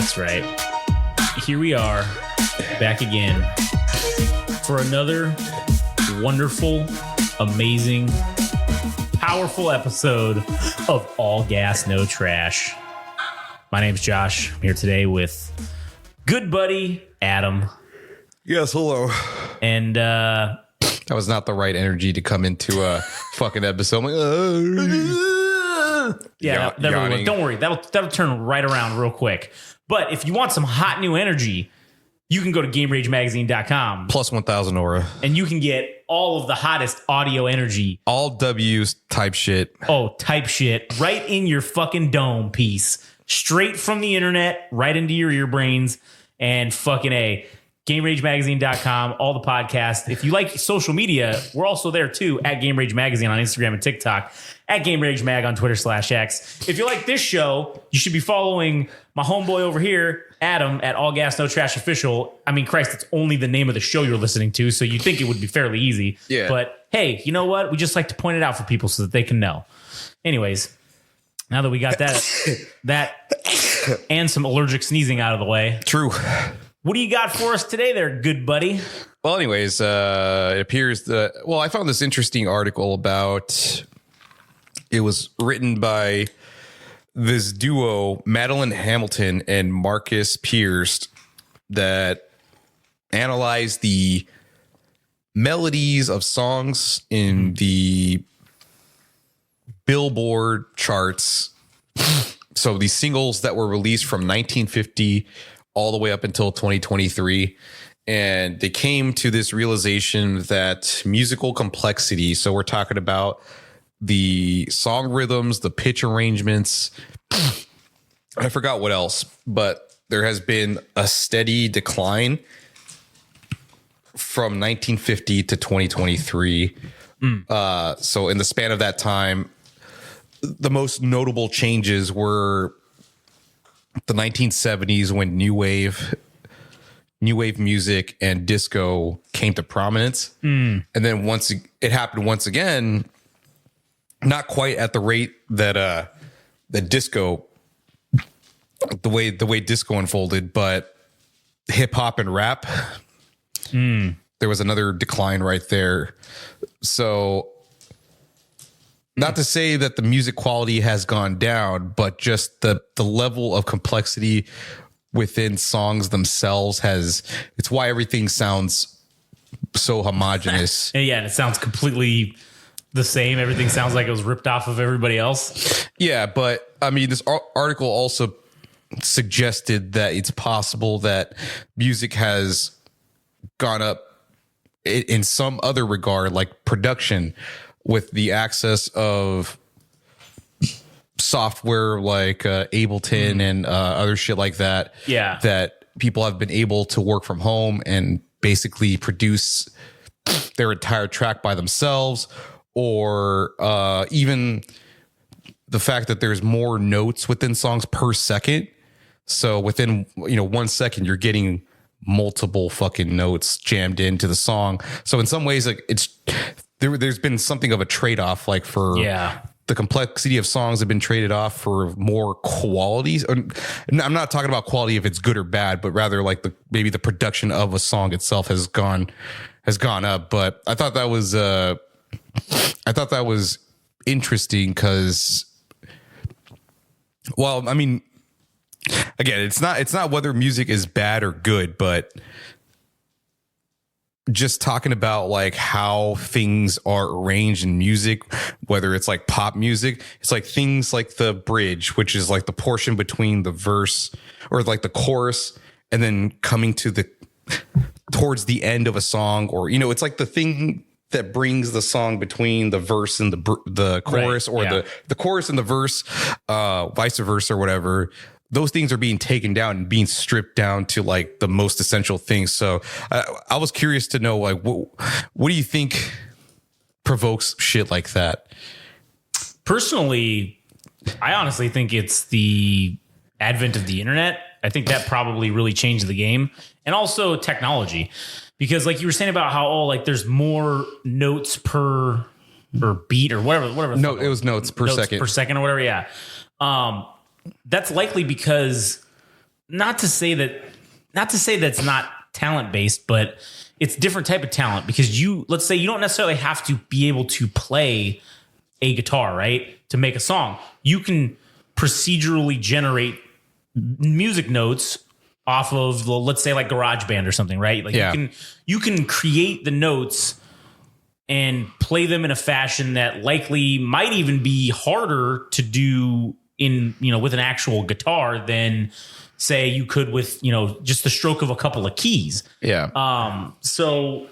That's right. Here we are, back again for another wonderful, amazing, powerful episode of All Gas, No Trash. My name's Josh. I'm here today with good buddy Adam. Yes, hello. And that was not the right energy to come into a fucking episode. I'm like, don't worry, that'll turn right around real quick. But if you want some hot new energy, you can go to GameRageMagazine.com. Plus 1,000 aura. And you can get all of the hottest audio energy. All W's type shit. Oh, type shit. Right in your fucking dome piece. Straight from the internet, right into your ear brains. And fucking A. GameRageMagazine.com, all the podcasts. If you like social media, we're also there too, at Game Rage Magazine on Instagram and TikTok, at Game Rage Mag on Twitter/X. If you like this show, you should be following my homeboy over here, Adam, at All Gas No Trash Official. I mean, Christ, it's only the name of the show you're listening to, so you'd think it would be fairly easy. Yeah. But hey, you know what? We just like to point it out for people so that they can know. Anyways, now that we got that and some allergic sneezing out of the way. True. What do you got for us today there, good buddy? Well, anyways, it appears I found this interesting article about, it was written by this duo, Madeline Hamilton and Marcus Pierce, that analyzed the melodies of songs in the Billboard charts. So these singles that were released from 1950 all the way up until 2023. And they came to this realization that musical complexity, so we're talking about the song rhythms, the pitch arrangements, I forgot what else, but there has been a steady decline from 1950 to 2023. So in the span of that time, the most notable changes were the 1970s, when new wave music and disco came to prominence. And then once it happened once again, not quite at the rate that the disco, the way disco unfolded, but hip hop and rap, there was another decline right there. So not to say that the music quality has gone down, but just the level of complexity within songs themselves it's why everything sounds so homogenous. Yeah, and it sounds completely the same. Everything sounds like it was ripped off of everybody else. Yeah, but I mean, this article also suggested that it's possible that music has gone up in some other regard, like production, with the access of software like Ableton and other shit like that. Yeah. That people have been able to work from home and basically produce their entire track by themselves, or even the fact that there's more notes within songs per second. So within 1 second, you're getting multiple fucking notes jammed into the song. So in some ways, like there's been something of a trade-off, like for the complexity of songs have been traded off for more qualities. And I'm not talking about quality if it's good or bad, but rather like maybe the production of a song itself has gone up. But I thought that was interesting because, well, I mean, again, it's not whether music is bad or good, but just talking about like how things are arranged in music, whether it's like pop music, it's like things like the bridge, which is like the portion between the verse or like the chorus and then coming to towards the end of a song, or, it's like the thing that brings the song between the verse and the chorus, right, or the chorus and the verse, vice versa or whatever. Those things are being taken down and being stripped down to like the most essential things. So I was curious to know, like, what do you think provokes shit like that? Personally, I honestly think it's the advent of the internet. I think that probably really changed the game, and also technology, because like you were saying about how, there's more notes per or beat or whatever. No, it was notes per second or whatever. Yeah. That's likely because not to say that's not talent based, but it's different type of talent because let's say you don't necessarily have to be able to play a guitar, right? To make a song. You can procedurally generate music notes off of, let's say, like GarageBand or something, right? Like you can create the notes and play them in a fashion that likely might even be harder to do with an actual guitar than say you could with, just the stroke of a couple of keys. Yeah. So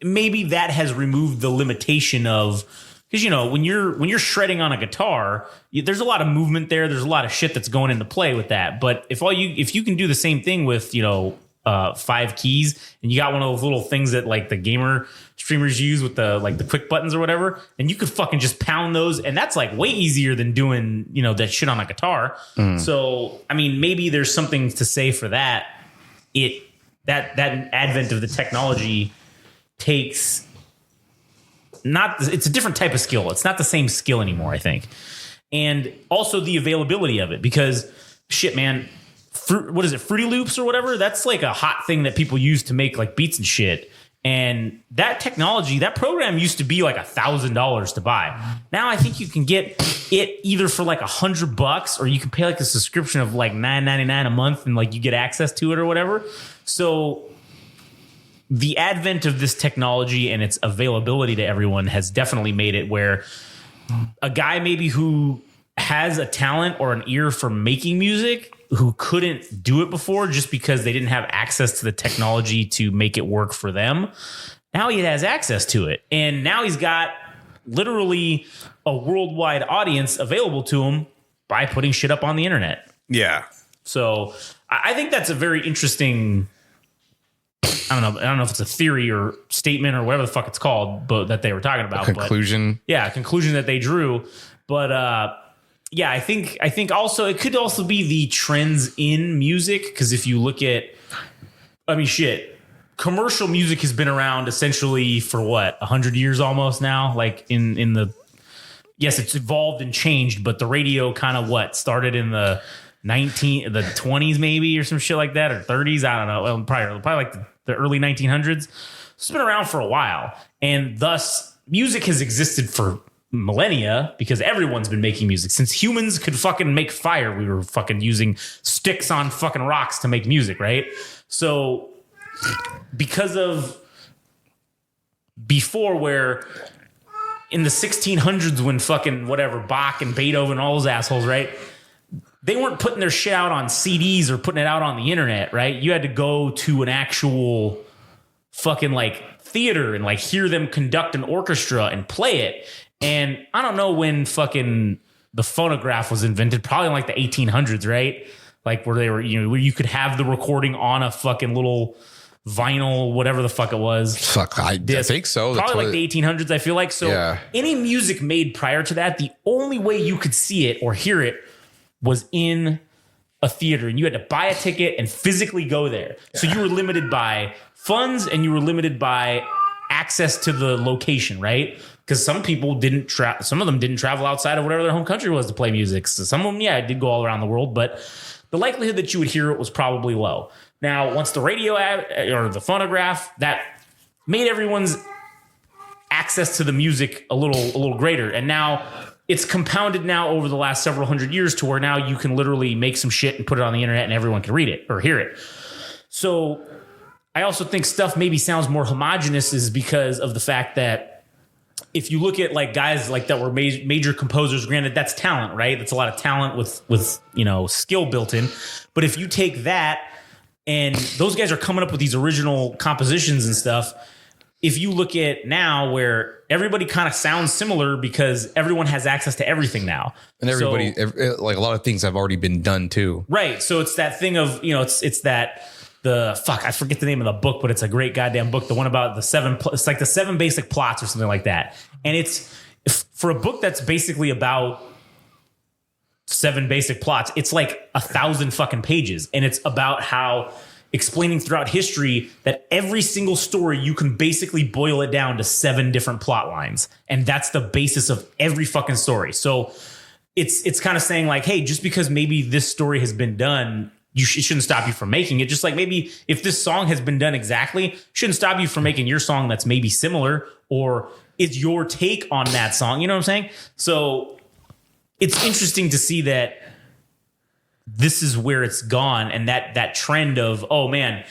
maybe that has removed the limitation of, because when you're shredding on a guitar, there's a lot of movement there. There's a lot of shit that's going into play with that. But if you can do the same thing with 5 keys, and you got one of those little things that like the gamer streamers use with the quick buttons or whatever, and you could fucking just pound those, and that's like way easier than doing that shit on a guitar. So I mean, maybe there's something to say for that. That advent of the technology takes. It's a different type of skill. It's not the same skill anymore, I think. And also the availability of it, because shit, man, what is it? Fruity Loops or whatever. That's like a hot thing that people use to make like beats and shit. And that technology, that program used to be like $1,000 to buy. Now I think you can get it either for like $100 or you can pay like a subscription of like $9.99 a month and like you get access to it or whatever. So the advent of this technology and its availability to everyone has definitely made it where a guy maybe who has a talent or an ear for making music who couldn't do it before just because they didn't have access to the technology to make it work for them, now he has access to it. And now he's got literally a worldwide audience available to him by putting shit up on the internet. Yeah. So I think that's a very interesting, I don't know if it's a theory or statement or whatever the fuck it's called, but that they were talking about. Conclusion. A conclusion that they drew. But yeah, I think also it could also be the trends in music, because if you look at, commercial music has been around essentially for 100 years almost now. Like in the, yes, it's evolved and changed, but the radio kind of started in the 20s maybe or some shit like that, or 30s. I don't know. Well, probably like the early 1900s. It's been around for a while, and thus music has existed for millennia because everyone's been making music since humans could fucking make fire. We were fucking using sticks on fucking rocks to make music, right? So because of before, where in the 1600s when fucking whatever Bach and Beethoven, all those assholes, right? They weren't putting their shit out on CDs or putting it out on the internet, right? You had to go to an actual fucking like theater and like hear them conduct an orchestra and play it. And I don't know when fucking the phonograph was invented, probably in like the 1800s, right? Like where they were, where you could have the recording on a fucking little vinyl, whatever the fuck it was. Fuck, I think so. Probably like the 1800s, I feel like. So yeah. Any music made prior to that, the only way you could see it or hear it was in a theater, and you had to buy a ticket and physically go there. Yeah. So you were limited by funds and you were limited by access to the location, right? Because some people some of them didn't travel outside of whatever their home country was to play music. So some of them, did go all around the world, but the likelihood that you would hear it was probably low. Now, once the radio or the phonograph, that made everyone's access to the music a little greater. And now it's compounded now over the last several hundred years to where now you can literally make some shit and put it on the internet and everyone can read it or hear it. So I also think stuff maybe sounds more homogenous is because of the fact that if you look at like guys like that were major composers, granted that's talent, right? That's a lot of talent with skill built in. But if you take that and those guys are coming up with these original compositions and stuff, if you look at now where everybody kind of sounds similar because everyone has access to everything now. And everybody, like a lot of things have already been done too. Right. So it's that thing of, it's that I forget the name of the book, but it's a great goddamn book. The one about it's like the 7 basic plots or something like that. And it's for a book that's basically about 7 basic plots. It's like 1,000 fucking pages. And it's about how explaining throughout history that every single story, you can basically boil it down to 7 different plot lines. And that's the basis of every fucking story. So it's kind of saying like, hey, just because maybe this story has been done it shouldn't stop you from making it. Just like maybe if this song has been done exactly, shouldn't stop you from making your song that's maybe similar, or it's your take on that song. You know what I'm saying? So it's interesting to see that this is where it's gone, and that trend of, oh man,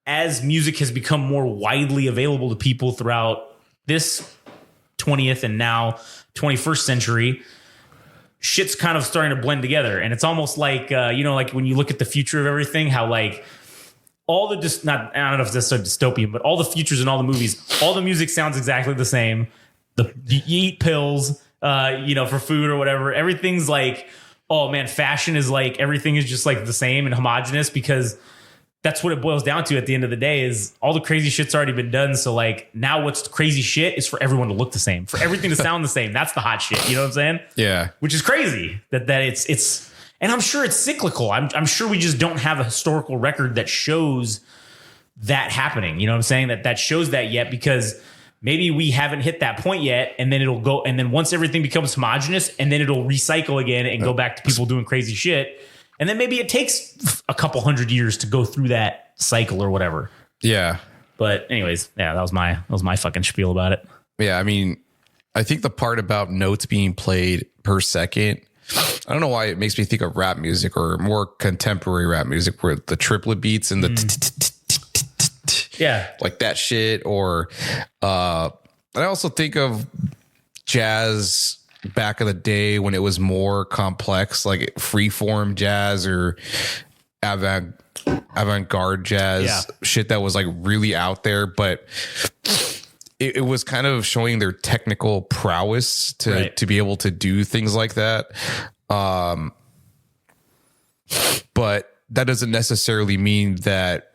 as music has become more widely available to people throughout this 20th and now 21st century, shit's kind of starting to blend together. And it's almost like, like when you look at the future of everything, how like all the I don't know if this is so dystopian, but all the futures in all the movies, all the music sounds exactly the same. You eat pills, for food or whatever. Everything's like, oh man, fashion is like, everything is just like the same and homogenous, because that's what it boils down to at the end of the day, is all the crazy shit's already been done. So like now what's crazy shit is for everyone to look the same, for everything to sound the same. That's the hot shit. You know what I'm saying? Yeah. Which is crazy that it's, and I'm sure it's cyclical. I'm sure we just don't have a historical record that shows that happening. You know what I'm saying? That shows that yet, because maybe we haven't hit that point yet, and then it'll go. And then once everything becomes homogenous, and then it'll recycle again and go back to people doing crazy shit. And then maybe it takes a couple hundred years to go through that cycle or whatever. Yeah. But anyways, yeah, that was my fucking spiel about it. Yeah. I mean, I think the part about notes being played per second, I don't know why it makes me think of rap music or more contemporary rap music, where the triplet beats and the like that shit. Or I also think of jazz back in the day when it was more complex, like freeform jazz or avant-garde jazz, shit that was like really out there, but it was kind of showing their technical prowess to be able to do things like that. But that doesn't necessarily mean that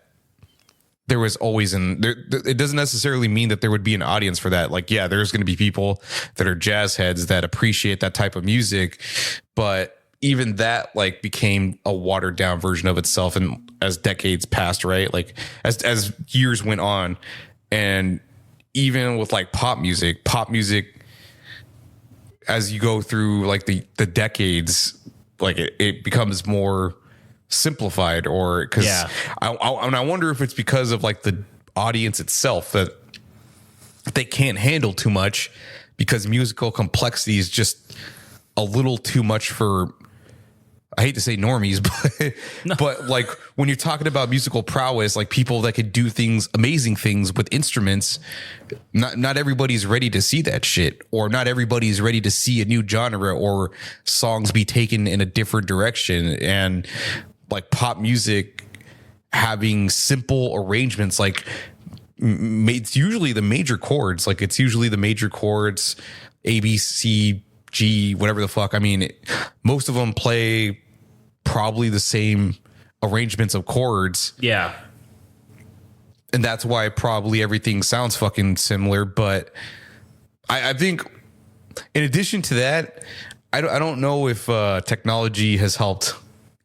there was always it doesn't necessarily mean that there would be an audience for that. Like, yeah, there's going to be people that are jazz heads that appreciate that type of music, but even that like became a watered down version of itself. And as decades passed, right? Like as years went on, and even with like pop music, as you go through like the decades, like it becomes more simplified, or because I wonder if it's because of like the audience itself that they can't handle too much, because musical complexity is just a little too much for, I hate to say normies, but like when you're talking about musical prowess, like people that could do amazing things with instruments, not everybody's ready to see that shit, or not everybody's ready to see a new genre or songs be taken in a different direction. And like pop music having simple arrangements, like it's usually the major chords, A, B, C, G, whatever the fuck. I mean, most of them play probably the same arrangements of chords. Yeah. And that's why probably everything sounds fucking similar. But I think in addition to that, I don't know if technology has helped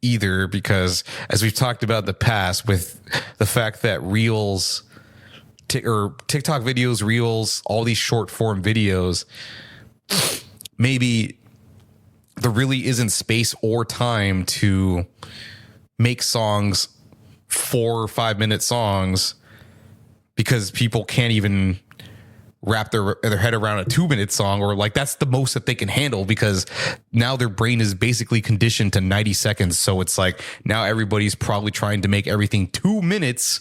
either, because as we've talked about in the past, with the fact that Reels or TikTok videos, Reels, all these short form videos, maybe there really isn't space or time to make songs 4 or 5 minute songs, because people can't even wrap their head around a 2-minute song, or like that's the most that they can handle, because now their brain is basically conditioned to 90 seconds. So it's like now everybody's probably trying to make everything 2 minutes.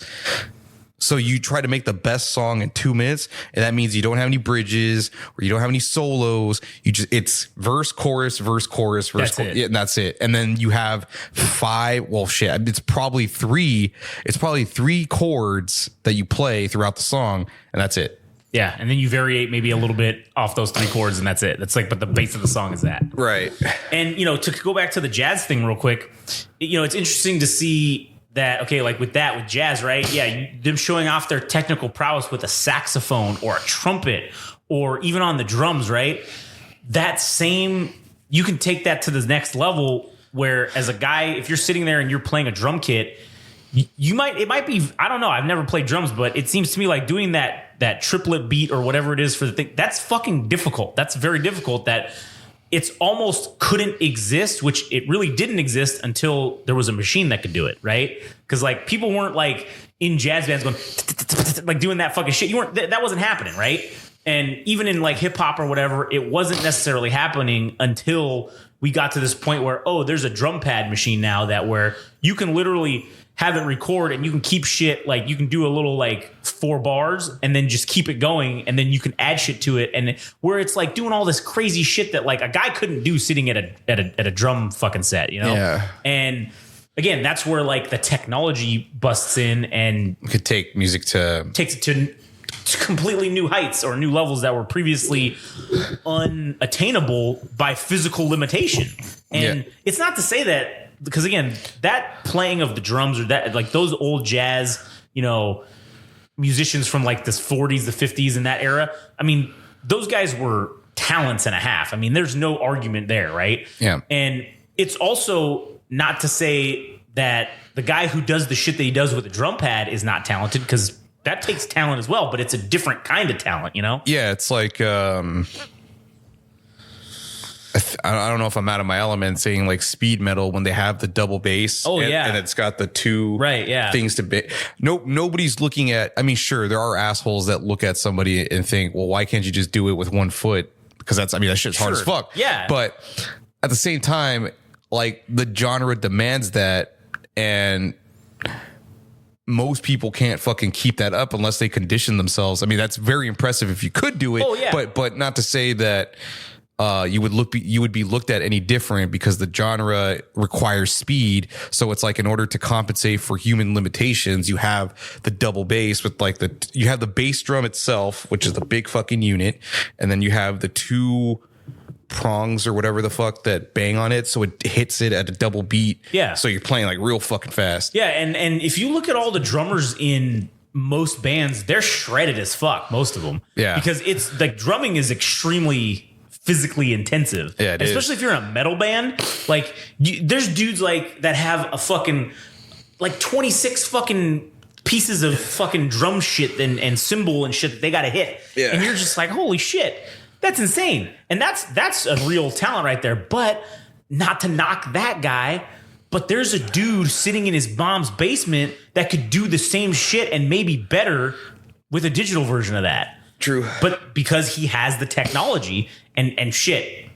So you try to make the best song in 2 minutes, and that means you don't have any bridges or you don't have any solos. It's verse, chorus, verse, chorus, verse, chorus, and that's it. And then you have it's probably three chords that you play throughout the song, and that's it. Yeah, and then you variate maybe a little bit off those 3 chords, and that's it. That's like, but the base of the song is that. Right. And, to go back to the jazz thing real quick, it's interesting to see that, okay, like with jazz, right? Yeah, them showing off their technical prowess with a saxophone or a trumpet or even on the drums, right? You can take that to the next level, where as a guy, if you're sitting there and you're playing a drum kit, it might be, I don't know, I've never played drums, but it seems to me like doing that triplet beat or whatever it is for the thing, that's fucking difficult. That's very difficult. That it's almost couldn't exist, which it really didn't exist until there was a machine that could do it, right? Because like people weren't like in jazz bands going like doing that fucking shit. You weren't that wasn't happening, right? And even in like hip hop or whatever, it wasn't necessarily happening until we got to this point where, oh, there's a drum pad machine now that where you can literally have it record and you can keep shit, like you can do a little like 4 bars and then just keep it going and then you can add shit to it, and where it's like doing all this crazy shit that like a guy couldn't do sitting at a drum fucking set, you know? Yeah. And again, that's where like the technology busts in and could take music to takes it to completely new heights or new levels that were previously unattainable by physical limitation. And it's not to say that, because again, that playing of the drums or that like those old jazz, you know, musicians from like the 40s, the 50s and that era, I mean, those guys were talents and a half. I mean, there's no argument there, right? Yeah. And it's also not to say that the guy who does the shit that he does with a drum pad is not talented, because that takes talent as well, but it's a different kind of talent, you know? Yeah, it's like I don't know if I'm out of my element saying like speed metal when they have the double bass. Oh, yeah. And it's got the two things to be. Nobody's looking at, I mean, sure, there are assholes that look at somebody and think, well, why can't you just do it with 1 foot? Because that shit's hard as fuck. Yeah. But at the same time, like the genre demands that, and most people can't fucking keep that up unless they condition themselves. I mean, that's very impressive if you could do it. Oh, yeah. But not to say that you would be looked at any different, because the genre requires speed. So it's like, in order to compensate for human limitations, you have the double bass with like you have the bass drum itself, which is the big fucking unit, and then you have the 2 prongs or whatever the fuck that bang on it, so it hits it at a double beat. Yeah. So you're playing like real fucking fast. Yeah, and if you look at all the drummers in most bands, they're shredded as fuck, most of them. Yeah. Because it's like drumming is extremely physically intensive. Yeah, it especially is. if you're in a metal band. Like there's dudes like that have a fucking like 26 fucking pieces of fucking drum shit and cymbal and shit that they gotta hit. Yeah. And you're just like, holy shit, that's insane. And that's a real talent right there. But not to knock that guy, but there's a dude sitting in his mom's basement that could do the same shit and maybe better with a digital version of that. True. But because he has the technology and shit,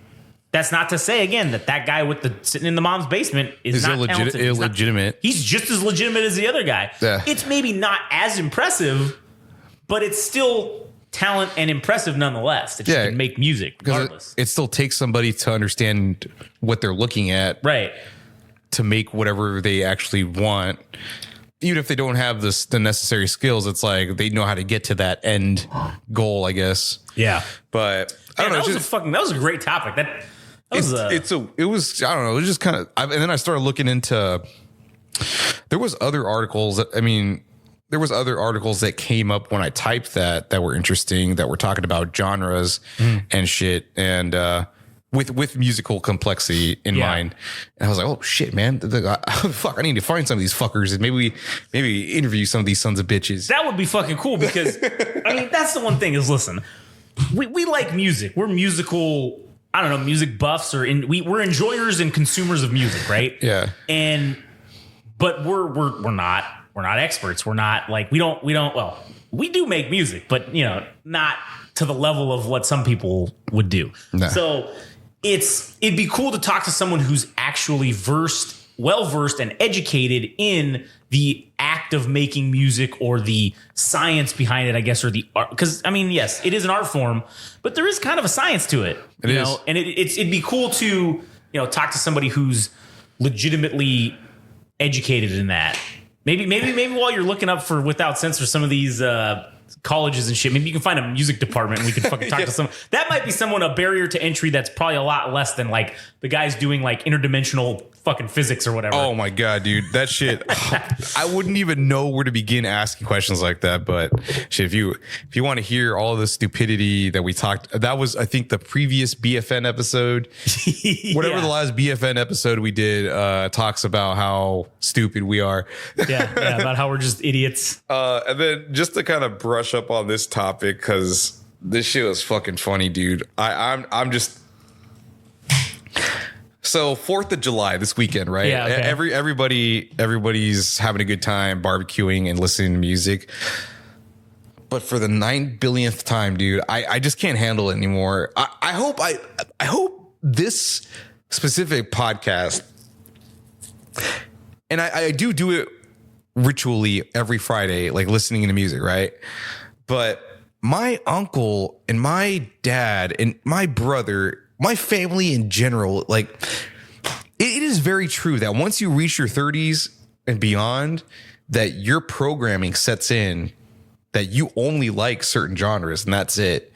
that's not to say again that guy with the sitting in the mom's basement is not talented. Illegitimate. He's just as legitimate as the other guy. Yeah. It's maybe not as impressive, but it's still talent and impressive nonetheless. That you can make music regardless. It still takes somebody to understand what they're looking at, Right. to make whatever they actually want. Even if they don't have the necessary skills, it's like they know how to get to that end goal, I guess. Yeah. But I don't know. That was a great topic. That was it was I don't know. It was just kind of, and then I started looking into. There was other articles that came up when I typed that were interesting, that were talking about genres and shit, and with musical complexity in mind. And I was like, oh shit, man, fuck, I need to find some of these fuckers and maybe interview some of these sons of bitches. That would be fucking cool, because I mean, that's the one thing is, listen, we like music. We're musical, I don't know, music buffs, we're enjoyers and consumers of music, right? Yeah. But we're not experts. We're not like, we do make music, but you know, not to the level of what some people would do. No. So it'd be cool to talk to someone who's actually well-versed and educated in the act of making music, or the science behind it, I guess, or the art. Because I mean, yes, it is an art form, but there is kind of a science to it. It you is. know? And it'd be cool to, you know, talk to somebody who's legitimately educated in that. Maybe while you're looking up for Without Censor, some of these colleges and shit, maybe you can find a music department and we can fucking talk to some. That might be someone, a barrier to entry that's probably a lot less than like the guys doing like interdimensional fucking physics or whatever. Oh my god, dude, that shit! I wouldn't even know where to begin asking questions like that. But shit, if you want to hear all the stupidity that we talked, that was, I think, the previous BFN episode. Whatever the last BFN episode we did talks about how stupid we are. yeah, about how we're just idiots. And then just to kind of brush up on this topic, because this shit was fucking funny, dude. I'm just So 4th of July this weekend, right? Yeah, okay. Everybody's having a good time barbecuing and listening to music. But for the 9 billionth time, dude, I just can't handle it anymore. I hope this specific podcast, and I do it ritually every Friday, like listening to music, right? But my uncle and my dad and my brother, my family in general, like it is very true that once you reach your 30s and beyond, that your programming sets in that you only like certain genres and that's it.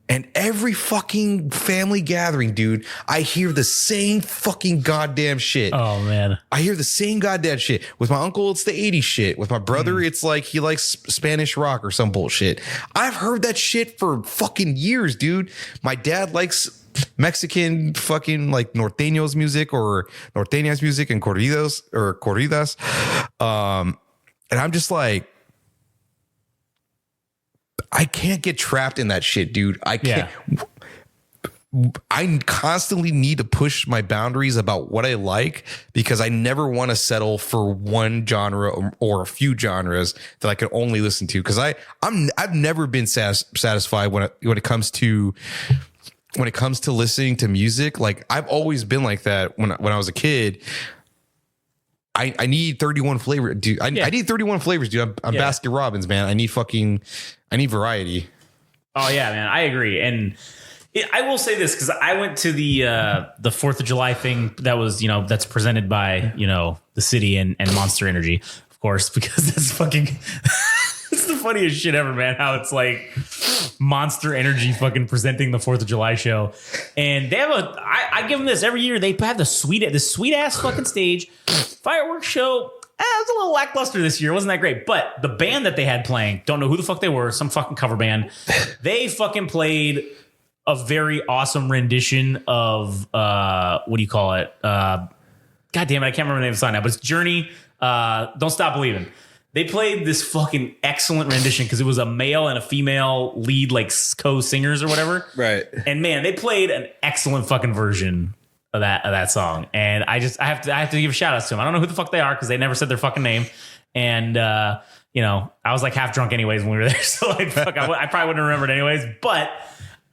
And every fucking family gathering, dude, I hear the same fucking goddamn shit. Oh, man. I hear the same goddamn shit. With my uncle, it's the 80s shit. With my brother, it's like he likes Spanish rock or some bullshit. I've heard that shit for fucking years, dude. My dad likes Mexican fucking like norteños music or norteñas music and corridos or corridas. And I'm just like, I can't get trapped in that shit, dude. I can't. Yeah. I constantly need to push my boundaries about what I like because I never want to settle for one genre or a few genres that I can only listen to. Because I've never been satisfied when it comes to listening to music. Like I've always been like that when I was a kid. I need 31 flavors, dude. I need 31 flavors, dude. I'm Baskin Robbins, man. I need variety. Oh yeah, man. I agree. And I will say this because I went to the 4th of July thing that was, that's presented by, the city and Monster Energy, of course, because that's fucking, it's the funniest shit ever, man. How it's like Monster Energy fucking presenting the 4th of July show. And they have I give them this every year. They have the sweet ass fucking stage fireworks show. It was a little lackluster this year. It wasn't that great. But the band that they had playing, don't know who the fuck they were, some fucking cover band. They fucking played a very awesome rendition of, what do you call it? God damn it, I can't remember the name of the song now, but it's Journey, Don't Stop Believing. They played this fucking excellent rendition because it was a male and a female lead, like co-singers or whatever. Right. And man, they played an excellent fucking version of that song. And I have to give a shout out to them. I don't know who the fuck they are because they never said their fucking name. And I was like half drunk anyways when we were there. So like fuck, I probably wouldn't have remembered anyways. But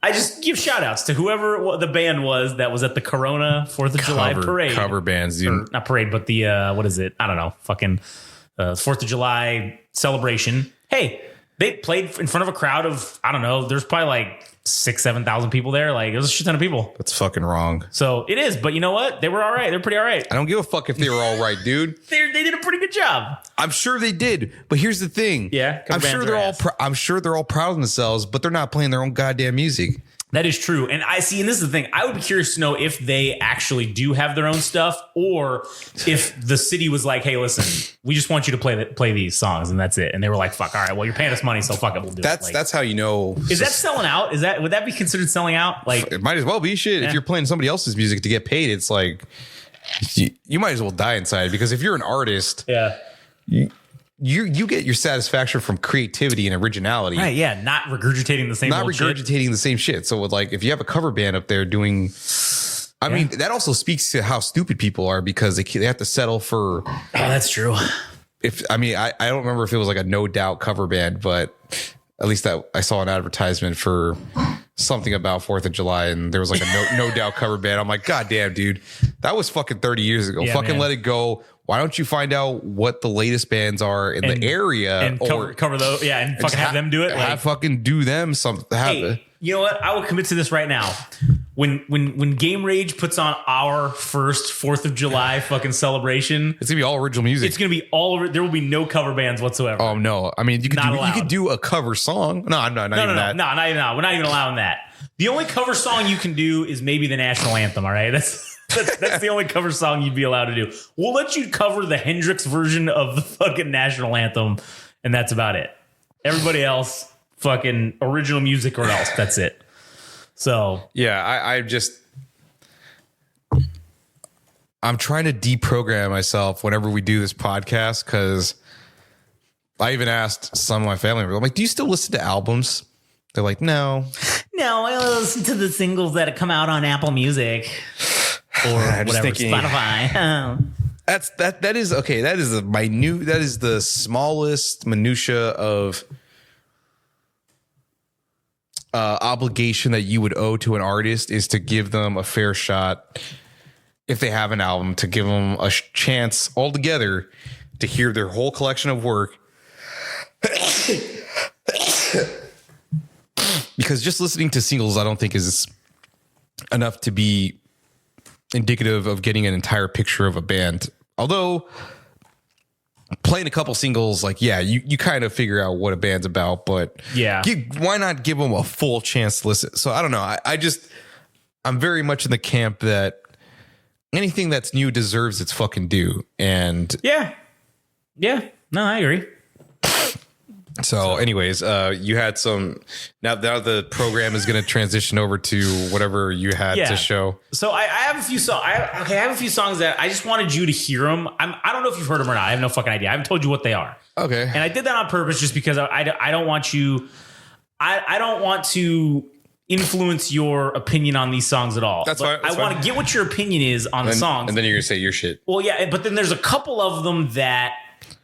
I just give shout outs to whoever the band was that was at the Corona 4th of July parade. Cover bands, dude. Or, not parade, but the what is it? I don't know. Fucking 4th of July celebration. Hey, they played in front of a crowd of, I don't know, there's probably like 6,000-7,000 people there. Like, it was a shit ton of people. That's fucking wrong. So it is, but you know what? They were all right. They're pretty all right. I don't give a fuck if they were all right, dude. They did a pretty good job. I'm sure they did, but here's the thing. Yeah, I'm sure they're all proud of themselves, but they're not playing their own goddamn music. That is true. And I see, and this is the thing, I would be curious to know if they actually do have their own stuff or if the city was like, hey, listen, we just want you to play these songs and that's it. And they were like, fuck, all right, well, you're paying us money, so fuck it, we'll do it. That's how you know. Is that selling out? Would that be considered selling out? Like, it might as well be shit. Yeah. If you're playing somebody else's music to get paid, it's like you might as well die inside because if you're an artist, yeah. You get your satisfaction from creativity and originality. Right, yeah. Not regurgitating the same shit. So with like, if you have a cover band up there doing, I mean, that also speaks to how stupid people are because they have to settle for. Oh, that's true. I don't remember if it was like a No Doubt cover band, but at least that I saw an advertisement for something about 4th of July and there was like a no Doubt cover band. I'm like, God damn, dude, that was fucking 30 years ago. Yeah, fucking man. Let it go. Why don't you find out what the latest bands are in the area and cover those? Yeah, and fucking have them do it. Have fucking do them something. Hey, you know what? I will commit to this right now. When Game Rage puts on our first 4th of July fucking celebration, it's gonna be all original music. It's gonna be there will be no cover bands whatsoever. Oh no! I mean, you could do a cover song. No, I'm not. Not even that. No, we're not even allowing that. The only cover song you can do is maybe the national anthem. All right, that's the only cover song you'd be allowed to do. We'll let you cover the Hendrix version of the fucking national anthem, and that's about it. Everybody else, fucking original music or else. That's it. So yeah, I'm trying to deprogram myself whenever we do this podcast because I even asked some of my family, I'm like, do you still listen to albums? They're like, no, I listen to the singles that come out on Apple Music. or just whatever. thinking- Spotify. That is okay. That is a minute. That is the smallest minutia of obligation that you would owe to an artist is to give them a fair shot if they have an album, to give them a chance altogether to hear their whole collection of work. Because just listening to singles, I don't think is enough to be indicative of getting an entire picture of a band. Although playing a couple singles, like, yeah, you kind of figure out what a band's about, but Yeah. why not give them a full chance to listen? So I don't know. I'm very much in the camp that anything that's new deserves its fucking due. And Yeah. No, I agree. so anyways, you had some, now the program is going to transition over to whatever you had Yeah. to show. So I have a few songs. I have a few songs that I just wanted you to hear them. I don't know if you've heard them or not. I have no fucking idea. I haven't told you what they are. Okay. And I did that on purpose just because I don't want you. I don't want to influence your opinion on these songs at all. That's But fine, that's I want fine. to get what your opinion is on the songs. And then you're going to say your shit. Well, yeah, but then there's a couple of them that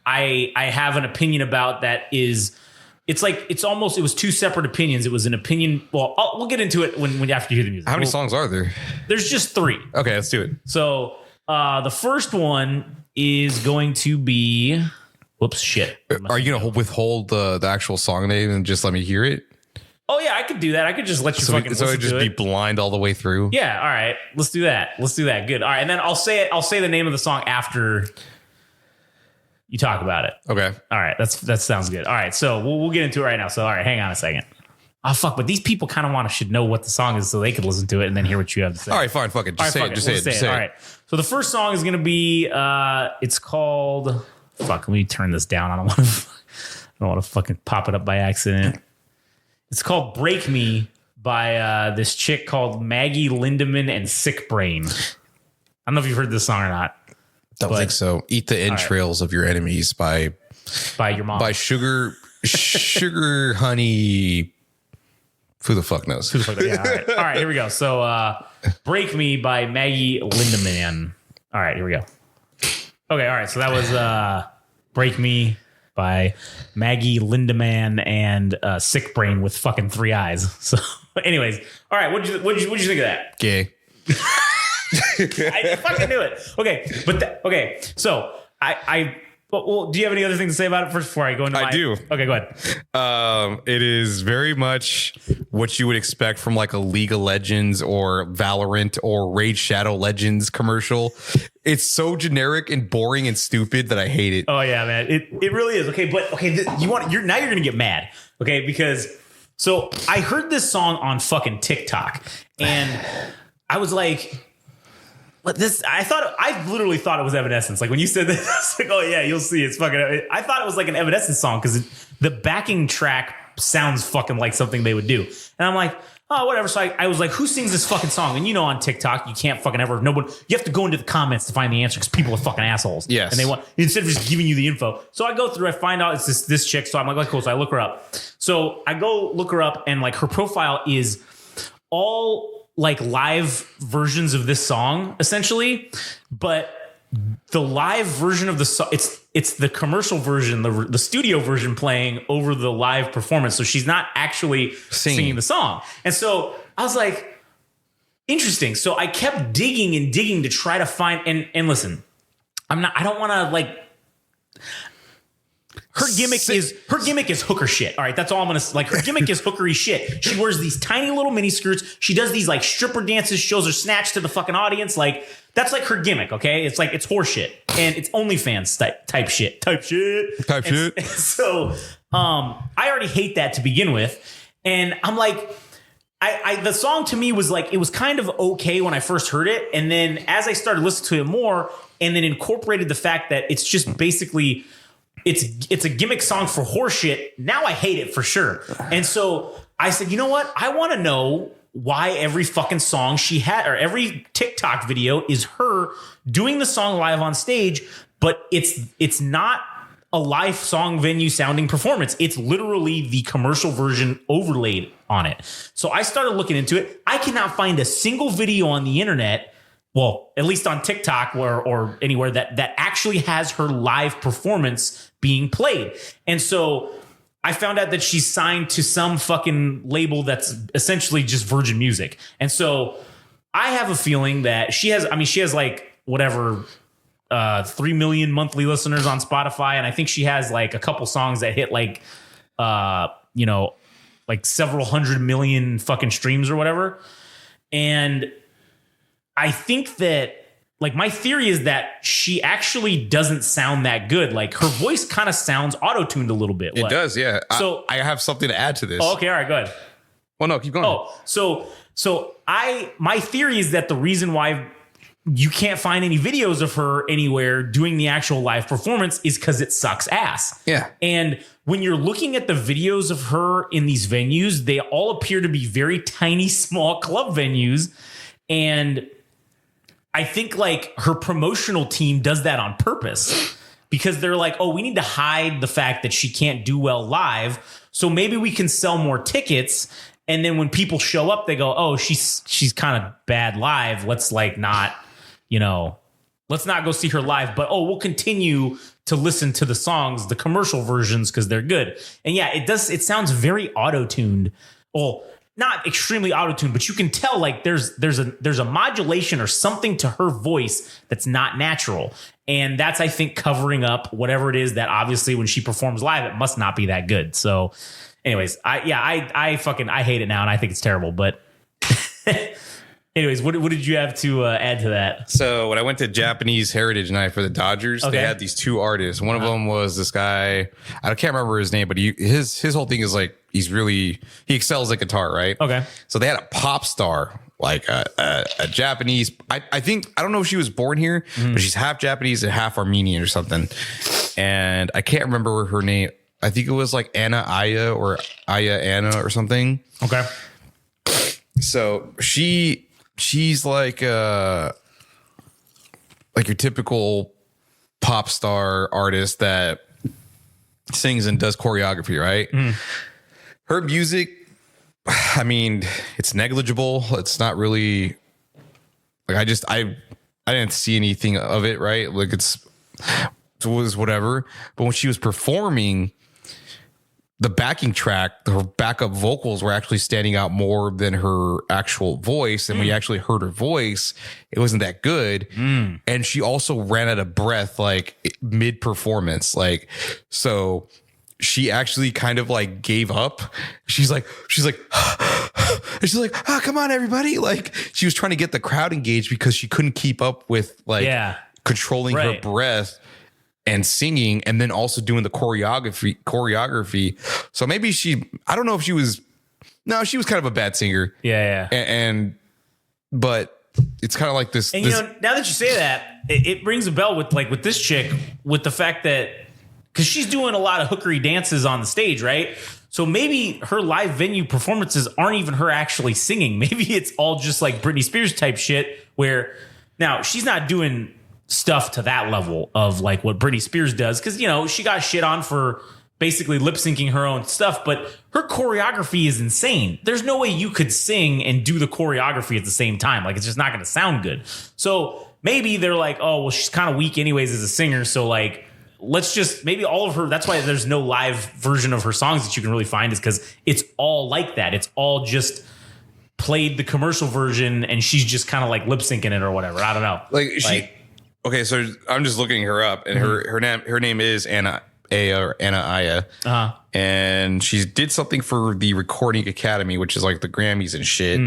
I have an opinion about that is. It's like it was two separate opinions. It was an opinion. Well, we'll get into it when after you hear the music. How many songs are there? There's just 3. Okay, let's do it. So the first one is going to be. Whoops, shit. Are you going to withhold the actual song name and just let me hear it? Oh yeah, I could do that. I could just let you So fucking it'd listen just to be it. blind all the way through? Yeah. All right. Let's do that. Good. All right, and then I'll say it. I'll say the name of the song after you talk about it. Okay. All right, that sounds good. All right, so we'll get into it right now. So all right, hang on a second. Oh fuck, but these people kind of should know what the song is so they could listen to it and then hear what you have to say. All right, fine. Fuck it. Just say All right, it. fuck Just say We'll it. Just say All it. right. So the first song is gonna be it's called fuck. Let me turn this down. I don't want to fucking pop it up by accident. It's called "Break Me" by this chick called Maggie Lindemann and Sick Brain. I don't know if you've heard this song or not. Don't think so. Eat the entrails of your enemies by By your mom. sugar honey. Who the fuck knows? Yeah, all right. All right, here we go. So Break Me by Maggie Lindemann. All right, here we go. Okay, all right. So that was Break Me by Maggie Lindemann and Sick Brain with fucking 3 eyes. So anyways, all right, what'd you think of that? Gay. I fucking knew it. Okay, but okay, so well, do you have any other thing to say about it first before I go into I do. Okay, go ahead. It is very much what you would expect from like a League of Legends or Valorant or Raid Shadow Legends commercial. It's so generic and boring and stupid that I hate it. Oh yeah, man. It really is. Okay, but okay, you're going to get mad. Okay, because so I heard this song on fucking TikTok and I was like, but this, I literally thought it was Evanescence. Like when you said this, I was like, oh yeah, you'll see. It's fucking, I thought it was like an Evanescence song because the backing track sounds fucking like something they would do. And I'm like, oh, whatever. So I was like, who sings this fucking song? And on TikTok, you can't fucking ever, you have to go into the comments to find the answer because people are fucking assholes. Yes. And they want, instead of just giving you the info. So I go through, I find out it's this chick. So I'm like, cool. So I look her up. So I go look her up and like her profile is all like live versions of this song essentially, but the live version of the song, it's the commercial version, the studio version playing over the live performance. So she's not actually singing the song. And so I was like, interesting. So I kept digging and digging to try to find, and listen, I don't want to like, her gimmick is hooker shit. All right, that's all I'm gonna like. Her gimmick is hookery shit. She wears these tiny little mini skirts. She does these like stripper dances, shows her snatch to the fucking audience. Like that's like her gimmick. Okay, it's like it's horse shit and it's OnlyFans type shit. And so I already hate that to begin with, and I'm like. The song to me was like, it was kind of okay when I first heard it. And then as I started listening to it more and then incorporated the fact that it's just basically, it's a gimmick song for horseshit. Now I hate it for sure. And so I said, you know what? I want to know why every fucking song she had or every TikTok video is her doing the song live on stage, but it's not a live song venue sounding performance. It's literally the commercial version overlaid on it. So I started looking into it. I cannot find a single video on the internet well, at least on TikTok or anywhere that actually has her live performance being played. And so I found out that she's signed to some fucking label that's essentially just Virgin Music. And so I have a feeling that she has like whatever 3 million monthly listeners on Spotify, and I think she has like a couple songs that hit like like several 100 million fucking streams or whatever. And I think that, like, my theory is that she actually doesn't sound that good. Like, her voice kind of sounds auto-tuned a little bit. It does, yeah. So I have something to add to this. Oh, okay, all right, go ahead. Well, no, keep going. Oh, so my theory is that the reason why you can't find any videos of her anywhere doing the actual live performance is because it sucks ass. Yeah. And when you're looking at the videos of her in these venues, they all appear to be very tiny, small club venues. And I think like her promotional team does that on purpose because they're like, oh, we need to hide the fact that she can't do well live. So maybe we can sell more tickets. And then when people show up, they go, oh, she's kind of bad live. Let's like not, let's not go see her live. But, oh, we'll continue to listen to the songs, the commercial versions, because they're good. And yeah, it sounds very auto-tuned. Well, not extremely auto-tuned, but you can tell like there's a modulation or something to her voice that's not natural. And that's, I think, covering up whatever it is that obviously when she performs live, it must not be that good. So anyways, I hate it now and I think it's terrible. But anyways, what did you have to add to that? So when I went to Japanese Heritage Night for the Dodgers, they had these two artists. One of them was this guy. I can't remember his name, but his whole thing is like he excels at guitar, right? Okay. So they had a pop star, like a Japanese. I don't know if she was born here, but she's half Japanese and half Armenian or something. And I can't remember her name. I think it was like Anna Aya or Aya Anna or something. Okay. So she's like your typical pop star artist that sings and does choreography, right? Her music, I mean, it's negligible. It's not really like I didn't see anything of it, right? Like it was whatever. But when she was performing, the backing track, her backup vocals were actually standing out more than her actual voice. And we actually heard her voice. It wasn't that good. And she also ran out of breath, like mid performance. Like, so she actually kind of like gave up. She's like, and she's like, oh, come on, everybody. Like she was trying to get the crowd engaged because she couldn't keep up with like controlling her breath and singing, and then also doing the choreography. So maybe I don't know if she was kind of a bad singer. Yeah. But it's kind of like this. And now that you say that, it rings a bell with this chick, with the fact that, because she's doing a lot of hookery dances on the stage, right? So maybe her live venue performances aren't even her actually singing. Maybe it's all just like Britney Spears type shit, where now she's not doing stuff to that level of like what Britney Spears does, because she got shit on for basically lip syncing her own stuff, but her choreography is insane. There's no way you could sing and do the choreography at the same time. Like, it's just not going to sound good. So maybe they're like, oh, well, she's kind of weak anyways as a singer, so like let's just, maybe all of her, that's why there's no live version of her songs that you can really find, is because it's all like that. It's all just played the commercial version and she's just kind of like lip syncing it or whatever. I don't know. Okay, so I'm just looking her up, and her name is Anna Aya, and she did something for the Recording Academy, which is like the Grammys and shit.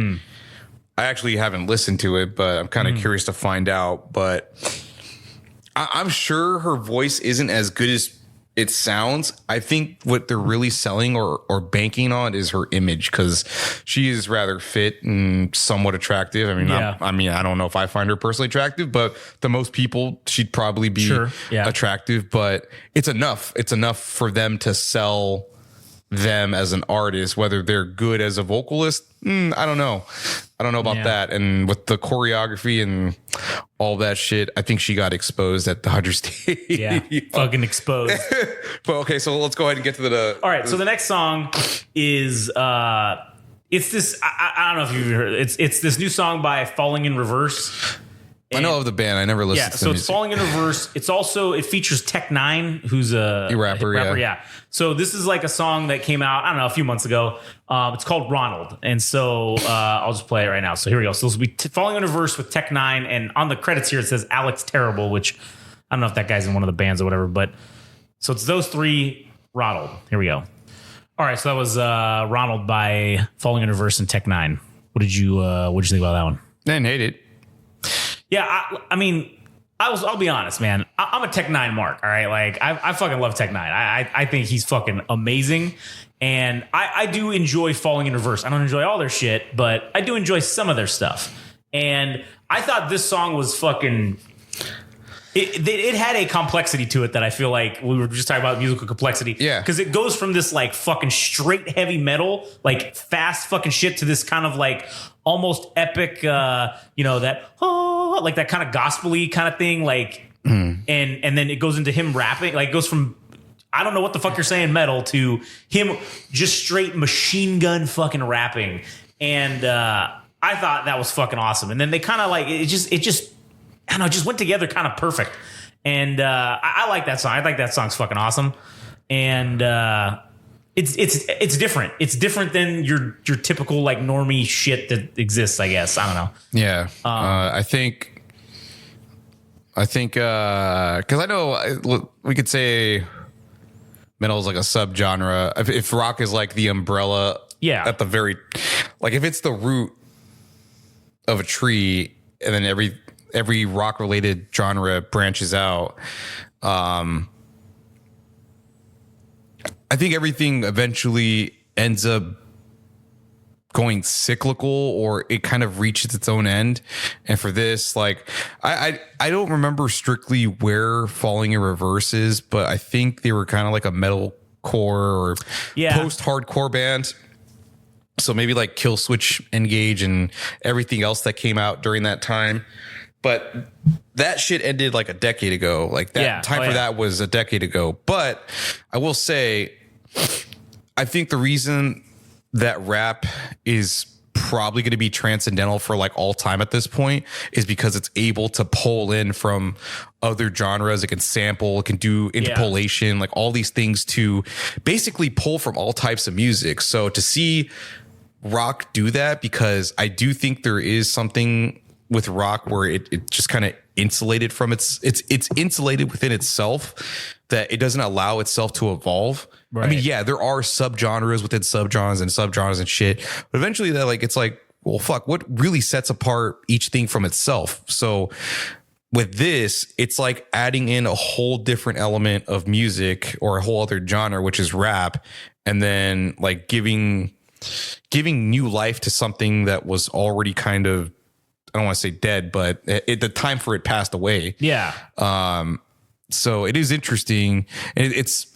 I actually haven't listened to it, but I'm kind of curious to find out. But I'm sure her voice isn't as good as it sounds. I think what they're really selling or banking on is her image, because she is rather fit and somewhat attractive. I mean, I don't know if I find her personally attractive, but to most people, she'd probably be attractive. But it's enough. It's enough for them to sell them as an artist. Whether they're good as a vocalist, I don't know. I don't know about that. And with the choreography and all that shit, I think she got exposed at Dodger Stadium. Yeah, fucking exposed. But okay, so let's go ahead and get to the. All right, so the next song is it's this. I don't know if you've heard. It's this new song by Falling in Reverse, I know of the band. I never listened to so the it's music. Falling in Reverse. It's also, it features Tech Nine, who's a rapper, yeah. So this is like a song that came out, I don't know, a few months ago. It's called Ronald. And so I'll just play it right now. So here we go. So this will be Falling in Reverse with Tech Nine. And on the credits here, it says Alex Terrible, which I don't know if that guy's in one of the bands or whatever. But so it's those three, Ronald. Here we go. All right. So that was Ronald by Falling in Reverse and Tech Nine. What did you think about that one? I didn't hate it. Yeah, I mean, I'll be honest, man. I'm a Tech Nine mark. All right, like I fucking love Tech Nine. I think he's fucking amazing, and I do enjoy Falling in Reverse. I don't enjoy all their shit, but I do enjoy some of their stuff. And I thought this song was fucking. It had a complexity to it that I feel like we were just talking about musical complexity. Yeah. Because it goes from this like fucking straight heavy metal, like fast fucking shit to this kind of like almost epic, that, like that kind of gospel-y kind of thing. Like, and then it goes into him rapping, like it goes from, I don't know what the fuck you're saying, metal, to him just straight machine gun fucking rapping. And I thought that was fucking awesome. And then they kind of like, it just, I don't know, it just went together kind of perfect. And I like that song. I think that song's fucking awesome. And it's different. It's different than your typical like normie shit that exists, I guess. I don't know. Yeah. I think because I know we could say metal is like a subgenre. If rock is like the umbrella, at the very, like if it's the root of a tree, and then every rock related genre branches out. I think everything eventually ends up going cyclical, or it kind of reaches its own end. And for this, like, I don't remember strictly where Falling in Reverse is, but I think they were kind of like a metalcore or post-hardcore band. So maybe like Killswitch Engage and everything else that came out during that time. But that shit ended like a decade ago. Like that time for that was a decade ago. But I will say, I think the reason that rap is probably going to be transcendental for like all time at this point is because it's able to pull in from other genres. It can sample, it can do interpolation, like all these things to basically pull from all types of music. So to see rock do that, because I do think there is something with rock where it just kind of insulated from it's insulated within itself, that it doesn't allow itself to evolve. Right. I mean, yeah, there are subgenres within subgenres and shit, but eventually that like, it's like, well, fuck, what really sets apart each thing from itself? So with this, it's like adding in a whole different element of music or a whole other genre, which is rap. And then like giving new life to something that was already kind of, I don't want to say dead, but the time for it passed away. Yeah. So it is interesting. It's,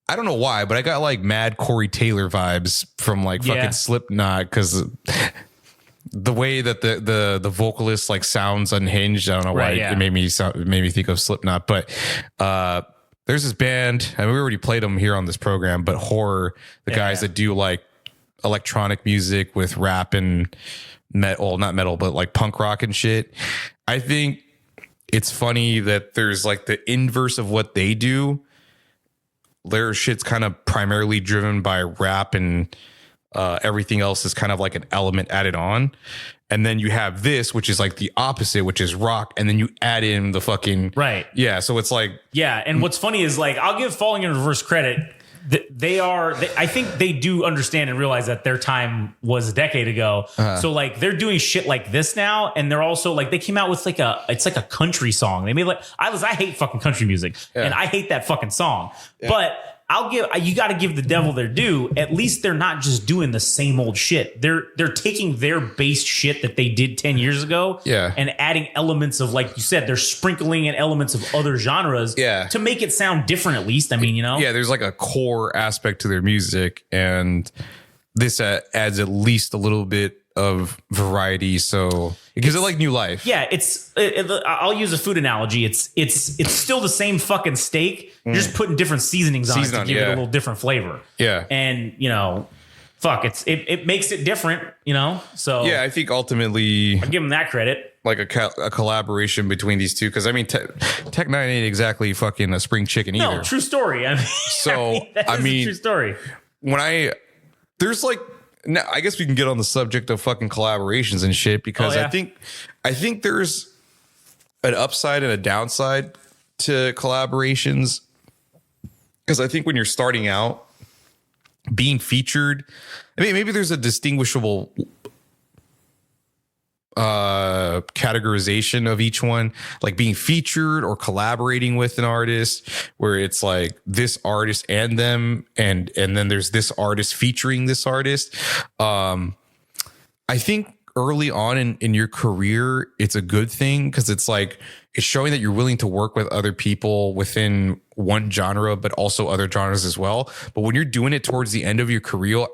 I don't know why, but I got like mad Corey Taylor vibes from like fucking Slipknot, because the way that the vocalist like sounds unhinged. I don't know why it made me think of Slipknot, but there's this band. I mean, we already played them here on this program, but Horror, the guys that do like electronic music with rap and metal, not metal, but like punk rock and shit. I think it's funny that there's like the inverse of what they do. Their shit's kind of primarily driven by rap, and everything else is kind of like an element added on. And then you have this, which is like the opposite, which is rock. And then you add in the fucking Yeah. So it's like, And what's funny is like, I'll give Falling in Reverse credit. I think they do understand and realize that their time was a decade ago. So like they're doing shit like this now, and they're also like, they came out with it's like a country song. They made like, I hate fucking country music, and I hate that fucking song. But you got to give the devil their due. At least they're not just doing the same old shit. They're taking their base shit that they did 10 years ago, and adding elements of, like you said, they're sprinkling in elements of other genres, to make it sound different. At least, I mean, you know, there's like a core aspect to their music, and this adds at least a little bit of variety, so it gives it like new life. I'll use a food analogy. It's still the same fucking steak. You're just putting different seasonings on it to give it a little different flavor. And you know, fuck, it makes it different, you know? So Yeah, I think ultimately I'll give him that credit. like a collaboration between these two, because I mean Tech Nine ain't exactly fucking a spring chicken either. No, true story. I mean, So, that is a true story. When there's like, now I guess we can get on the subject of fucking collaborations and shit, because Oh, yeah. I think there's an upside and a downside to collaborations, because I think when you're starting out, being featured, I mean, maybe there's a distinguishable categorization of each one, like being featured or collaborating with an artist, where it's like this artist and them, and then there's this artist featuring this artist. I think early on in your career, it's a good thing, because it's like it's showing that you're willing to work with other people within one genre, but also other genres as well. But when you're doing it towards the end of your career,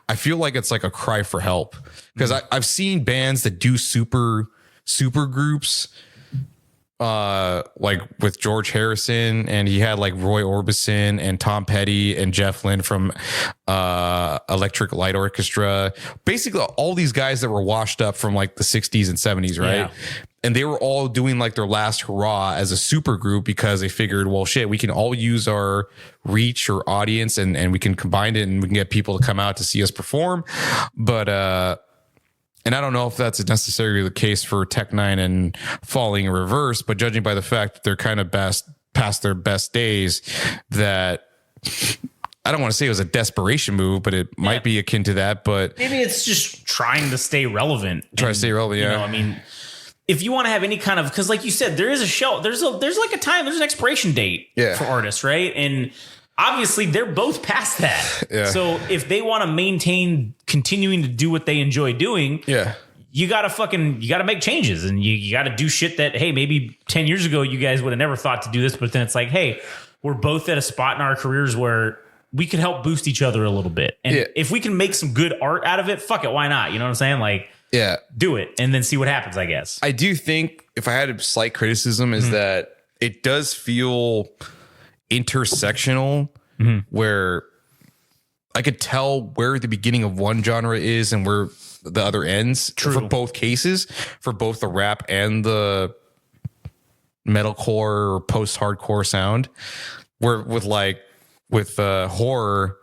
I feel like it's like a cry for help, because I've seen bands that do super groups, like with George Harrison, and he had like Roy Orbison and Tom Petty and Jeff Lynne from Electric Light Orchestra, basically all these guys that were washed up from like the 60s and 70s, right? Yeah. And they were all doing like their last hurrah as a super group, because they figured, well, shit, we can all use our reach or audience, and we can combine it, and we can get people to come out to see us perform. But and I don't know if that's necessarily the case for Tech Nine and Falling in Reverse, but judging by the fact that they're kind of past their best days, that I don't want to say it was a desperation move, but it might be akin to that. But Maybe it's just trying to stay relevant. Try to stay relevant, You yeah. know, I mean, if you want to have any kind of, because like you said, there is a shelf, there's like a time, there's an expiration date Yeah. for artists, right? And obviously they're both past that. Yeah. So if they want to maintain continuing to do what they enjoy doing, yeah, you gotta make changes, and you gotta do shit that, hey, maybe 10 years ago you guys would have never thought to do this, but then it's like, hey, we're both at a spot in our careers where we could help boost each other a little bit. And Yeah. if we can make some good art out of it, fuck it, why not? You know what I'm saying? Like, yeah. do it and then see what happens, I guess. I do think, if I had a slight criticism, is that it does feel intersectional, where I could tell where the beginning of one genre is and where the other ends. True. For both cases, for both the rap and the metalcore or post-hardcore sound. Where with horror,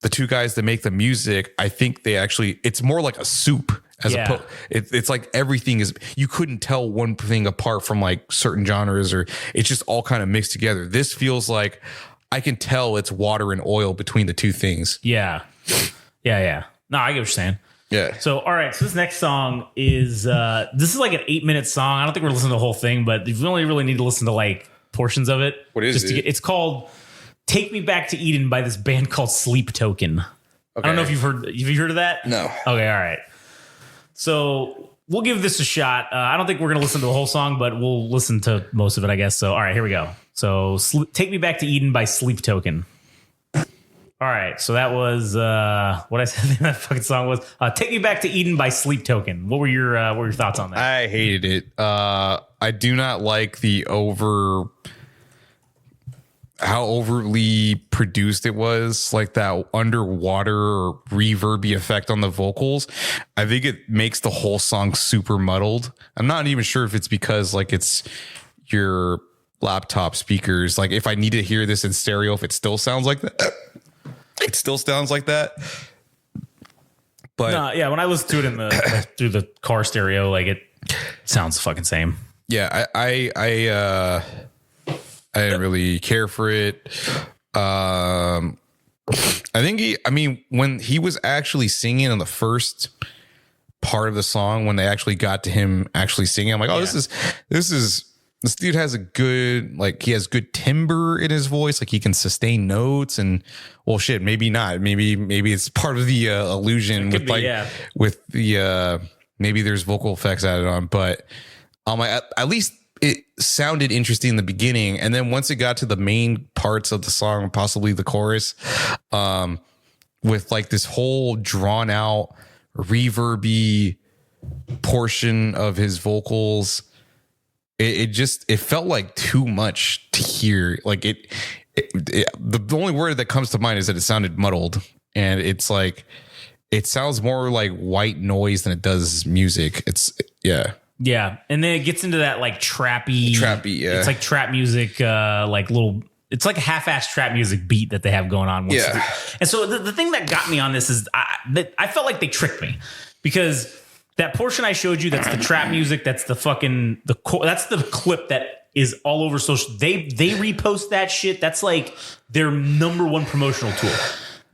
the two guys that make the music, I think it's more like a soup. Yeah. It's like everything is, you couldn't tell one thing apart from like certain genres, or it's just all kind of mixed together. This feels like I can tell it's water and oil between the two things. Yeah. No, I get what you're saying. Yeah. So, all right. So this next song is, this is like an 8-minute song. I don't think we're listening to the whole thing, but you only really need to listen to like portions of it. What is it? It's called Take Me Back to Eden by this band called Sleep Token. I don't know if have you heard of that? No. Okay. All right. So we'll give this a shot. I don't think we're going to listen to the whole song, but we'll listen to most of it, I guess. So, all right, here we go. So Take Me Back to Eden by Sleep Token. All right. So that was what I said that fucking song was. Take Me Back to Eden by Sleep Token. What were your thoughts on that? I hated it. I do not like how overly produced it was, like that underwater or reverby effect on the vocals. I think it makes the whole song super muddled. I'm not even sure if it's because like it's your laptop speakers. Like if I need to hear this in stereo, if it still sounds like that, it still sounds like that. But No, yeah, when I listen to it through the car stereo, like it sounds the fucking same. yeah, I didn't really care for it. I think when he was actually singing on the first part of the song, when they actually got to him actually singing, I'm like, oh, this dude has a good, like, he has good timbre in his voice. Like he can sustain notes, and well, shit, maybe not. Maybe it's part of the illusion with with the, maybe there's vocal effects added on, but at least it sounded interesting in the beginning. And then once it got to the main parts of the song, possibly the chorus, with like this whole drawn out reverby portion of his vocals, it felt like too much to hear. Like it the only word that comes to mind is that it sounded muddled, and it's like it sounds more like white noise than it does music. Yeah, and then it gets into that like trappy. Yeah. It's like trap music, like little. It's like a half-assed trap music beat that they have going on. And so the thing that got me on this is I felt like they tricked me, because that portion I showed you, that's the trap music, that's the fucking that's the clip that is all over social. They repost that shit. That's like their number one promotional tool.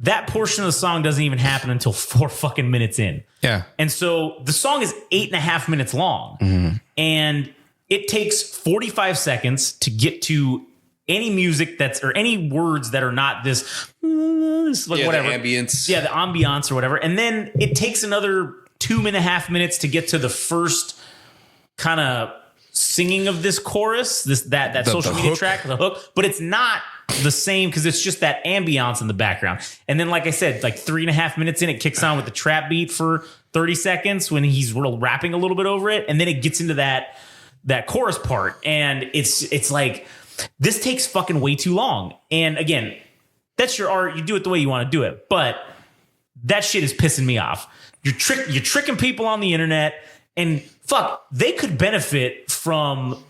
That portion of the song doesn't even happen until 4 fucking minutes in. Yeah. And so the song is 8.5 minutes long. Mm-hmm. And it takes 45 seconds to get to any music or any words that are not this like whatever. The ambience. Yeah, the ambiance or whatever. And then it takes another 2.5 minutes to get to the first kind of singing of this chorus, that social media track, the hook, but it's not the same because it's just that ambiance in the background. And then, like I said, like 3.5 minutes in, it kicks on with the trap beat for 30 seconds when he's rapping a little bit over it, and then it gets into that chorus part, and it's like, this takes fucking way too long. And again, that's your art. You do it the way you want to do it, but that shit is pissing me off. You're tricking people on the internet, and fuck, they could benefit from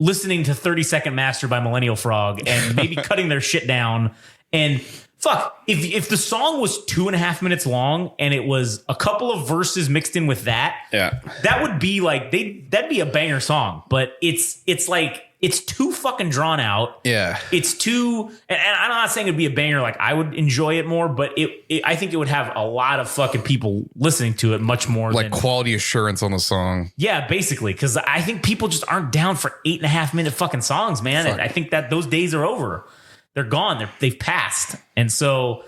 listening to 30-Second Master by Millennial Frog and maybe cutting their shit down. And fuck, if the song was 2.5 minutes long and it was a couple of verses mixed in with that, that would be like, that'd be a banger song. But it's like, it's too fucking drawn out. Yeah. It's too, and I'm not saying it'd be a banger, like I would enjoy it more, but I think it would have a lot of fucking people listening to it much more. Like quality assurance on the song. Yeah, basically. Because I think people just aren't down for 8.5 minute fucking songs, man. And I think that those days are over. They're gone. They've passed. And so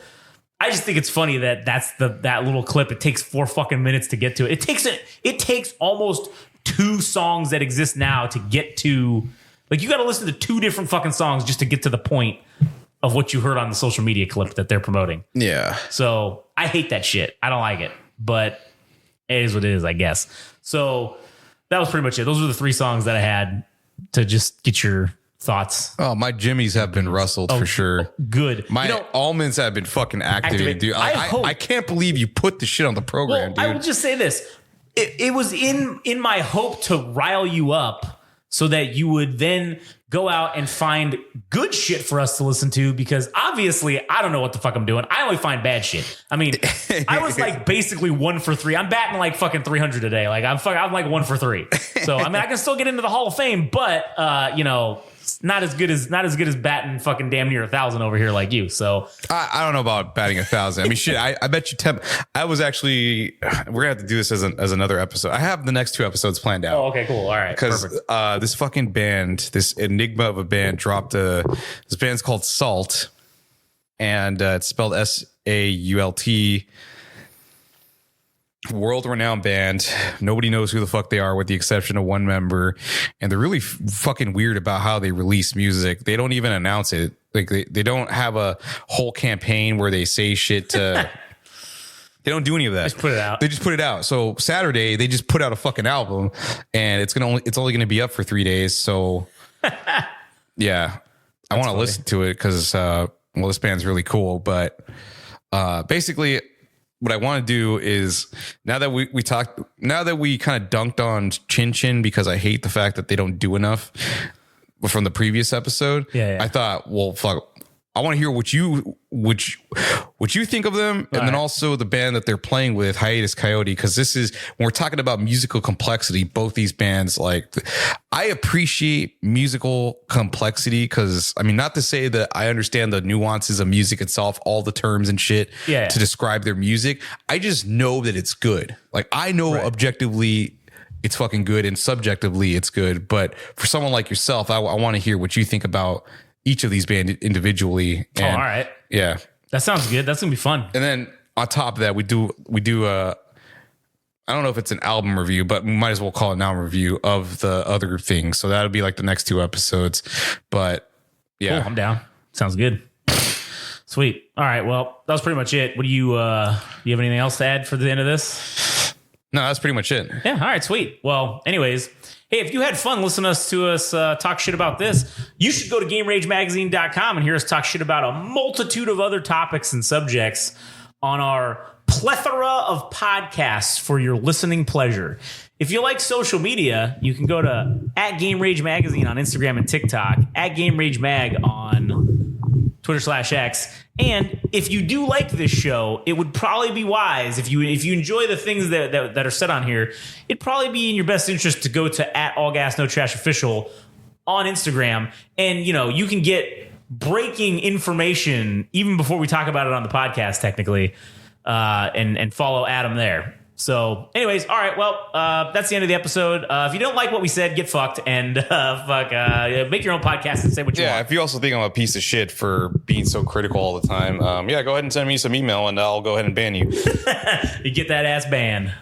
I just think it's funny that that's that little clip. It takes 4 fucking minutes to get to it. It takes almost 2 songs that exist now to get to. Like, you got to listen to 2 different fucking songs just to get to the point of what you heard on the social media clip that they're promoting. Yeah. So I hate that shit. I don't like it, but it is what it is, I guess. So that was pretty much it. Those were the 3 songs that I had to just get your thoughts. Oh, my jimmies have been rustled for sure. Good. My almonds have been fucking activated, dude. I can't believe you put the shit on the program, dude. I will just say this. It was in my hope to rile you up, so that you would then go out and find good shit for us to listen to, because obviously I don't know what the fuck I'm doing. I only find bad shit. I mean, I was like basically 1 for 3. I'm batting like fucking 300 a day. Like I'm like 1 for 3. So I mean, I can still get into the Hall of Fame, but not as good as batting fucking damn near 1,000 over here like you. So I don't know about batting 1,000. I mean, shit. I bet you 10. I was actually. We're gonna have to do this as another episode. I have the next 2 episodes planned out. Oh, okay, cool. All right, because this fucking band, this enigma of a band, dropped this band's called Salt, and it's spelled SAULT. World-renowned band. Nobody knows who the fuck they are with the exception of one member, and they're really fucking weird about how they release music. They don't even announce it. Like they don't have a whole campaign where they say shit to they don't do any of that. Just put it out. They just put it out. So Saturday they just put out a fucking album, and it's only gonna be up for 3 days. So yeah, I want to listen to it because this band's really cool. But basically, what I want to do is, now that we kind of dunked on Chin Chin because I hate the fact that they don't do enough from the previous episode. Yeah. I thought, well, fuck, I want to hear what you think of them, and then also the band that they're playing with, Hiatus Coyote, because this is, when we're talking about musical complexity, both these bands, like, I appreciate musical complexity, because I mean, not to say that I understand the nuances of music itself, all the terms and shit to describe their music. I just know that it's good. Like, I know objectively it's fucking good, and subjectively it's good. But for someone like yourself, I want to hear what you think about each of these bands individually. And, all right. Yeah. That sounds good. That's going to be fun. And then on top of that, we do I don't know if it's an album review, but we might as well call it an album review of the other things. So that'll be like the next 2 episodes. But yeah, cool, I'm down. Sounds good. Sweet. All right. Well, that was pretty much it. What do you have anything else to add for the end of this? No, that's pretty much it. Yeah. All right. Sweet. Well, anyways, hey, if you had fun listening to us talk shit about this, you should go to GameRageMagazine.com and hear us talk shit about a multitude of other topics and subjects on our plethora of podcasts for your listening pleasure. If you like social media, you can go to @GameRageMagazine on Instagram and TikTok, @GameRageMag on Twitter/X. And if you do like this show, it would probably be wise if you enjoy the things that are said on here. It'd probably be in your best interest to go to @AllGasNoTrashOfficial on Instagram, and you can get breaking information even before we talk about it on the podcast, technically, and follow Adam there. So, anyways, all right. Well, that's the end of the episode. If you don't like what we said, get fucked and make your own podcast and say what you want. Yeah, if you also think I'm a piece of shit for being so critical all the time, go ahead and send me some email and I'll go ahead and ban you. You get that ass banned.